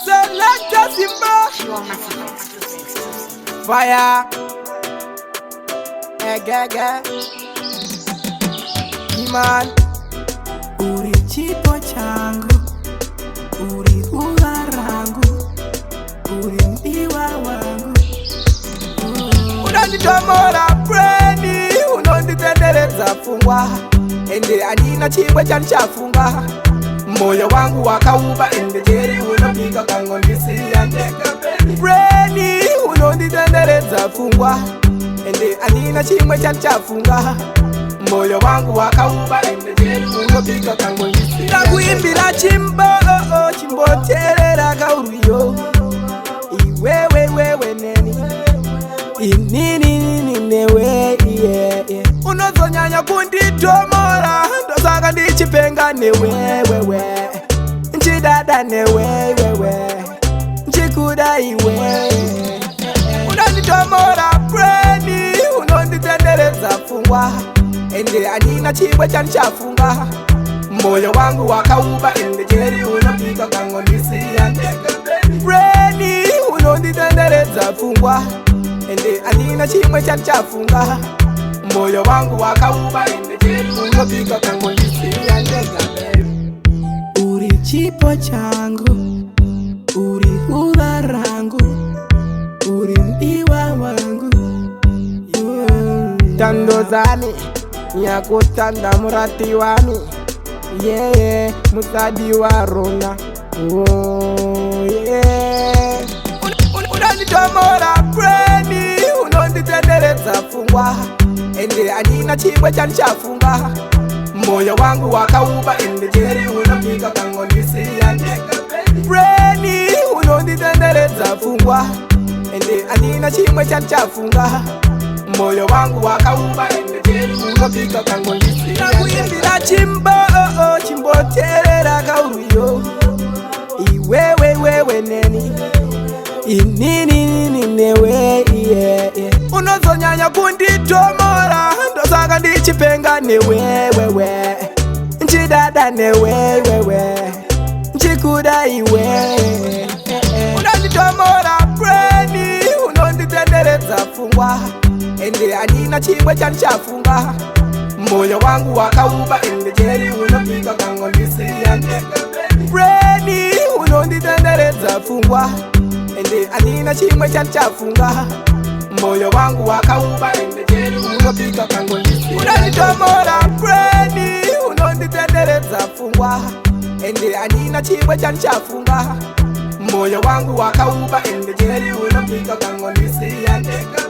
Selecta Simba Fire Egege Iman Uri chipo changu, uri ua rangu, uri mbiwa wangu. Unanitomora breni, unonditendereza fungwa. Ende anina chibwe chanchafunga. Moyo wangu wakauba ende jeri unapiga kangondisi andeka breni, unonditendereza fungwa. Ende anina chibwe chanchafunga. Moyo wangu wakauba ende jeri unapiga kangondisi nakuimbira chimbo chimbo terera kauriyo. Iwewe neni inini newe unozonyanya kunditomora ndosaka ndichipenga newewewe nchidada newewewe nchikuda iwe unonditomora breni unonditendereza fungwa. Ende anina chibwe chanchafunga. Moyo wangu wakauba ende jeri unapiga kangondisi andeka breni unonditendereza fungwa. Ende anina chimwe chanchafunga. Moyo wangu wakauba ende jeri unapiga kangondisi andeka Uri chipo changu, uri ua rangu, uri mbiwa wangu. Tandozani nyakutanda murati wami yeah, musadi wa rona yeah. Unanitomora breni unonditendereza fungwa. Ende anina chibwe chanchafunga. Moyo wangu wakauba ende jeri unapiga kangondisi andeka breni unonditendereza fungwa. Ende anina chibwe chanchafunga. Moyo wangu wakauba ende jeri unapiga kangondisi nakuimbira chimbo chimbo terera kauriyo. Iwewe neni inini newe unozonyanya kunditomora ndosaka ndichipenga newewewe nchidada newewewe nchikuda iwe unonditomora breni unonditendereza fungwa. Ende anina chibwe chanchafunga. Moyo wangu wakauba ende jeri unapiga kangondisi andeka breni unonditendereza fungwa. Ende anina chimwe chanchafunga. Moyo wangu wakauba ende jeri unapiga kangondisi unanitomora breni unonditendereza fungwa. Ende anina chimwe chanchafunga. Moyo wangu wakauba ende jeri unapiga kangondisi andeka